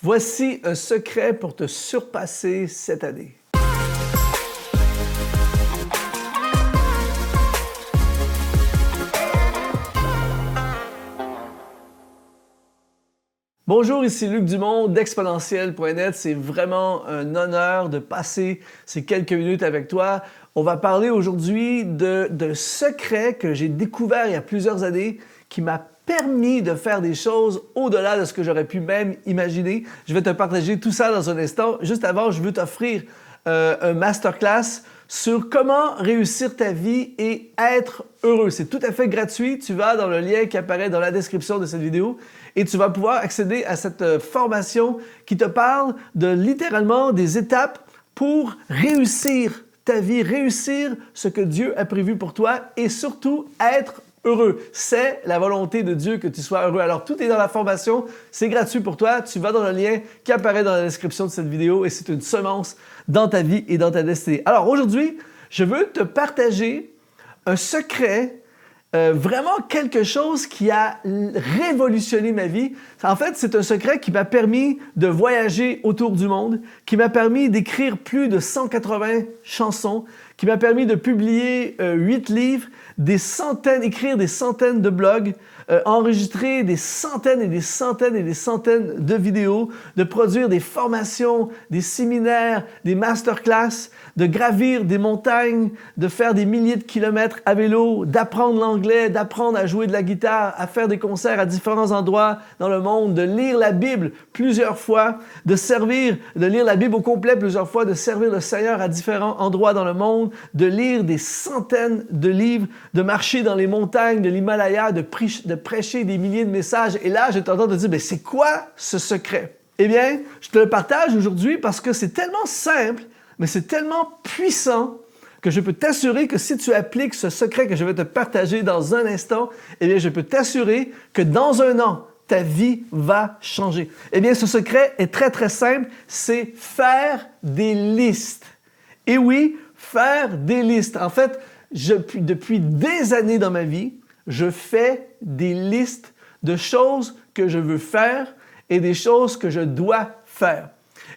Voici un secret pour te surpasser cette année. Bonjour, ici Luc Dumont d'Exponentiel.net. C'est vraiment un honneur de passer ces quelques minutes avec toi. On va parler aujourd'hui d'un secret que j'ai découvert il y a plusieurs années qui m'a permis de faire des choses au-delà de ce que j'aurais pu même imaginer. Je vais te partager tout ça dans un instant. Juste avant, je veux t'offrir un masterclass sur comment réussir ta vie et être heureux. C'est tout à fait gratuit. Tu vas dans le lien qui apparaît dans la description de cette vidéo et tu vas pouvoir accéder à cette formation qui te parle de littéralement des étapes pour réussir ta vie, réussir ce que Dieu a prévu pour toi et surtout être heureux. C'est la volonté de Dieu que tu sois heureux. Alors, tout est dans la formation. C'est gratuit pour toi. Tu vas dans le lien qui apparaît dans la description de cette vidéo et c'est une semence dans ta vie et dans ta destinée. Alors, aujourd'hui, je veux te partager un secret, vraiment quelque chose qui a révolutionné ma vie. En fait, c'est un secret qui m'a permis de voyager autour du monde, qui m'a permis d'écrire plus de 180 chansons, qui m'a permis de publier 8 livres, écrire des centaines de blogs, enregistrer des centaines et des centaines et des centaines de vidéos, de produire des formations, des séminaires, des masterclass, de gravir des montagnes, de faire des milliers de kilomètres à vélo, d'apprendre l'anglais, d'apprendre à jouer de la guitare, à faire des concerts à différents endroits dans le monde, de lire la Bible plusieurs fois, de lire la Bible au complet plusieurs fois, de servir le Seigneur à différents endroits dans le monde, de lire des centaines de livres, de marcher dans les montagnes de l'Himalaya, de prêcher des milliers de messages. Et là, je t'entends te dire, mais c'est quoi ce secret? Eh bien, je te le partage aujourd'hui parce que c'est tellement simple, mais c'est tellement puissant que je peux t'assurer que si tu appliques ce secret que je vais te partager dans un instant, eh bien, je peux t'assurer que dans un an, ta vie va changer. Eh bien, ce secret est très, très simple. C'est faire des listes. Et oui, faire des listes. En fait, depuis des années dans ma vie, je fais des listes de choses que je veux faire et des choses que je dois faire.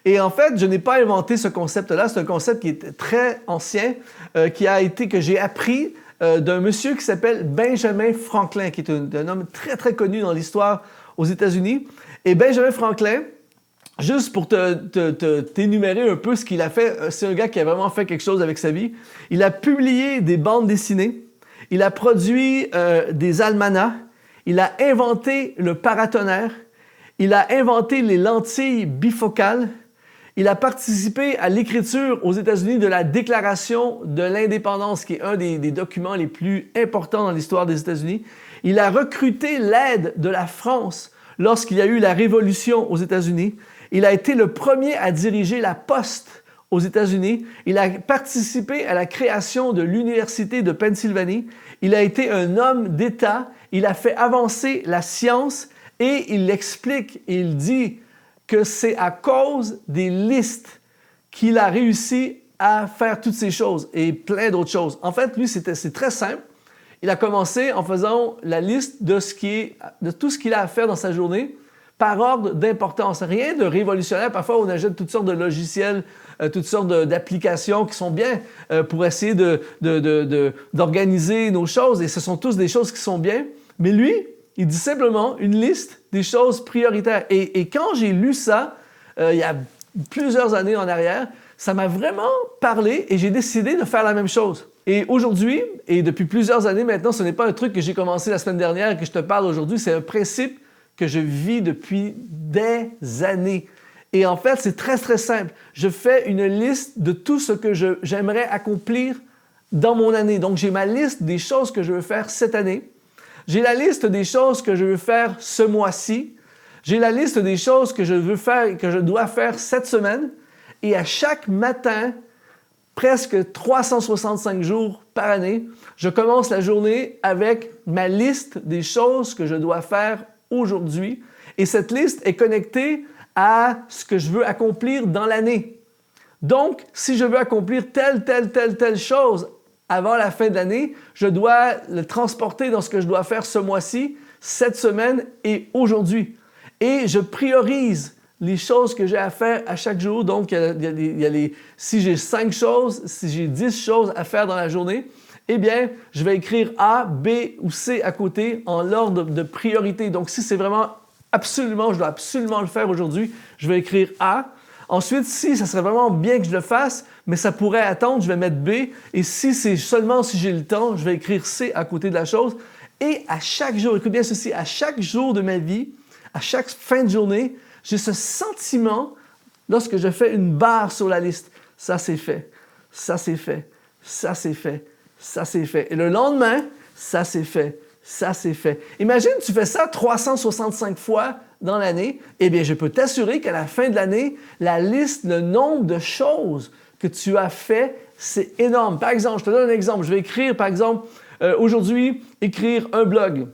Et en fait, je n'ai pas inventé ce concept-là. C'est un concept qui est très ancien, que j'ai appris d'un monsieur qui s'appelle Benjamin Franklin, qui est un homme très, très connu dans l'histoire aux États-Unis. Et Benjamin Franklin, juste pour t'énumérer un peu ce qu'il a fait, c'est un gars qui a vraiment fait quelque chose avec sa vie. Il a publié des bandes dessinées, il a produit des almanachs, il a inventé le paratonnerre, il a inventé les lentilles bifocales, il a participé à l'écriture aux États-Unis de la Déclaration de l'indépendance, qui est un des documents les plus importants dans l'histoire des États-Unis. Il a recruté l'aide de la France lorsqu'il y a eu la Révolution aux États-Unis. Il a été le premier à diriger la poste aux États-Unis. Il a participé à la création de l'Université de Pennsylvanie. Il a été un homme d'État. Il a fait avancer la science et il l'explique et il dit que c'est à cause des listes qu'il a réussi à faire toutes ces choses et plein d'autres choses. En fait, lui, c'est très simple. Il a commencé en faisant la liste de tout ce qu'il a à faire dans sa journée par ordre d'importance. Rien de révolutionnaire. Parfois, on achète toutes sortes de logiciels, toutes sortes d'applications qui sont bien pour essayer d'organiser nos choses. Et ce sont tous des choses qui sont bien. Mais lui, il dit simplement une liste des choses prioritaires. Et quand j'ai lu ça, il y a plusieurs années en arrière, ça m'a vraiment parlé et j'ai décidé de faire la même chose. Et aujourd'hui, et depuis plusieurs années maintenant, ce n'est pas un truc que j'ai commencé la semaine dernière et que je te parle aujourd'hui, c'est un principe que je vis depuis des années. Et en fait, c'est très, très simple. Je fais une liste de tout ce que j'aimerais accomplir dans mon année. Donc, j'ai ma liste des choses que je veux faire cette année. J'ai la liste des choses que je veux faire ce mois-ci. J'ai la liste des choses que je veux faire et que je dois faire cette semaine. Et à chaque matin, presque 365 jours par année, je commence la journée avec ma liste des choses que je dois faire aujourd'hui. Et cette liste est connectée à ce que je veux accomplir dans l'année. Donc, si je veux accomplir telle chose avant la fin de l'année, je dois le transporter dans ce que je dois faire ce mois-ci, cette semaine et aujourd'hui. Et je priorise les choses que j'ai à faire à chaque jour. Donc, si j'ai 5 choses, si j'ai 10 choses à faire dans la journée, eh bien, je vais écrire A, B ou C à côté en l'ordre de priorité. Donc, si c'est vraiment je dois absolument le faire aujourd'hui, je vais écrire A. Ensuite, si ça serait vraiment bien que je le fasse, mais ça pourrait attendre, je vais mettre B. Et si c'est seulement si j'ai le temps, je vais écrire C à côté de la chose. Et à chaque jour, écoute bien ceci, à chaque jour de ma vie, à chaque fin de journée, j'ai ce sentiment, lorsque je fais une barre sur la liste, ça c'est fait, ça c'est fait, ça c'est fait, ça c'est fait. Et le lendemain, ça c'est fait, ça c'est fait. Imagine, tu fais ça 365 fois dans l'année, eh bien, je peux t'assurer qu'à la fin de l'année, la liste, le nombre de choses que tu as fait, c'est énorme. Par exemple, je te donne un exemple. Je vais écrire, par exemple, aujourd'hui, écrire un blog.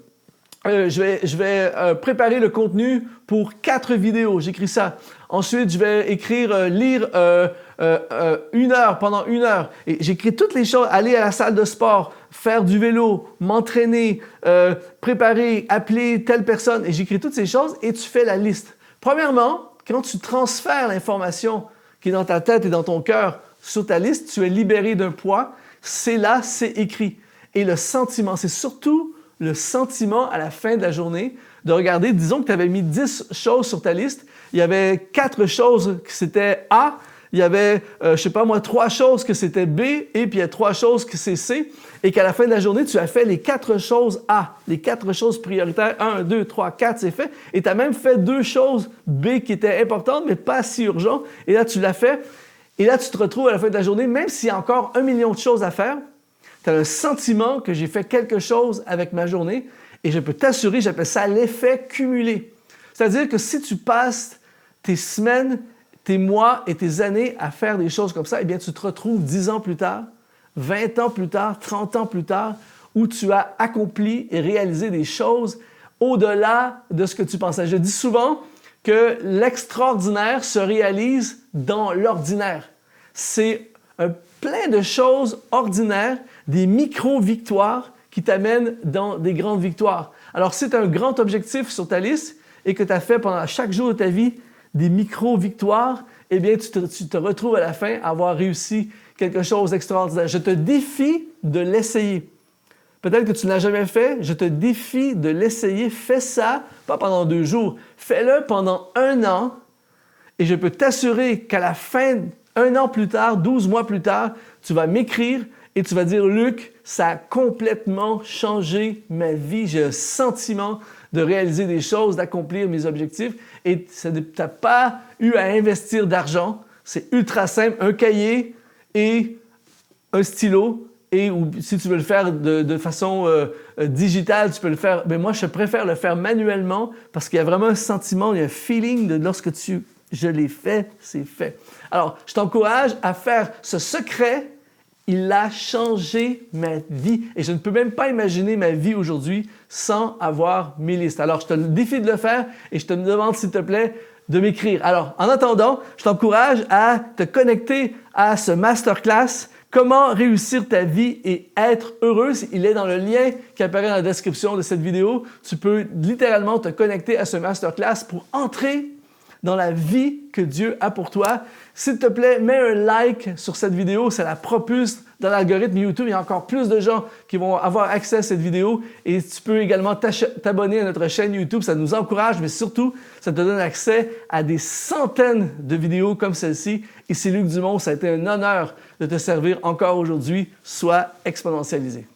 Je vais préparer le contenu pour 4 vidéos. J'écris ça. Ensuite, je vais écrire, lire 1 heure, pendant 1 heure. Et j'écris toutes les choses. Aller à la salle de sport, faire du vélo, m'entraîner, préparer, appeler telle personne. Et j'écris toutes ces choses et tu fais la liste. Premièrement, quand tu transfères l'information qui est dans ta tête et dans ton cœur sur ta liste, tu es libéré d'un poids. C'est là, c'est écrit. Et le sentiment, c'est surtout le sentiment à la fin de la journée de regarder, disons que tu avais mis 10 choses sur ta liste, il y avait 4 choses que c'était A, il y avait, 3 choses que c'était B, et puis il y a 3 choses que c'est C, et qu'à la fin de la journée, tu as fait les 4 choses A, les 4 choses prioritaires, 1, 2, 3, 4, c'est fait, et tu as même fait 2 choses B qui étaient importantes, mais pas si urgentes, et là, tu l'as fait, et là, tu te retrouves à la fin de la journée, même s'il y a encore 1 million de choses à faire, tu as le sentiment que j'ai fait quelque chose avec ma journée et je peux t'assurer, j'appelle ça l'effet cumulé. C'est-à-dire que si tu passes tes semaines, tes mois et tes années à faire des choses comme ça, eh bien, tu te retrouves 10 ans plus tard, 20 ans plus tard, 30 ans plus tard, où tu as accompli et réalisé des choses au-delà de ce que tu pensais. Je dis souvent que l'extraordinaire se réalise dans l'ordinaire. C'est plein de choses ordinaires, des micro-victoires qui t'amènent dans des grandes victoires. Alors, si tu as un grand objectif sur ta liste et que tu as fait pendant chaque jour de ta vie des micro-victoires, eh bien, tu te retrouves à la fin à avoir réussi quelque chose d'extraordinaire. Je te défie de l'essayer. Peut-être que tu ne l'as jamais fait, je te défie de l'essayer. Fais ça, pas pendant 2 jours, fais-le pendant 1 an et je peux t'assurer qu'à la fin, 1 an plus tard, 12 mois plus tard, tu vas m'écrire et tu vas dire « Luc, ça a complètement changé ma vie. J'ai un sentiment de réaliser des choses, d'accomplir mes objectifs. » Et tu n'as pas eu à investir d'argent. C'est ultra simple. Un cahier et un stylo. Et ou, si tu veux le faire de façon digitale, tu peux le faire. Mais moi, je préfère le faire manuellement parce qu'il y a vraiment un sentiment, il y a un feeling de lorsque je l'ai fait, c'est fait. Alors, je t'encourage à faire ce secret. Il a changé ma vie. Et je ne peux même pas imaginer ma vie aujourd'hui sans avoir mes listes. Alors, je te défie de le faire et je te demande, s'il te plaît, de m'écrire. Alors, en attendant, je t'encourage à te connecter à ce masterclass « Comment réussir ta vie et être heureux ». Il est dans le lien qui apparaît dans la description de cette vidéo. Tu peux littéralement te connecter à ce masterclass pour entrer dans la vie que Dieu a pour toi. S'il te plaît, mets un like sur cette vidéo, ça la propulse dans l'algorithme YouTube. Il y a encore plus de gens qui vont avoir accès à cette vidéo et tu peux également t'abonner à notre chaîne YouTube. Ça nous encourage, mais surtout, ça te donne accès à des centaines de vidéos comme celle-ci. Ici Luc Dumont, ça a été un honneur de te servir encore aujourd'hui. Sois exponentialisé.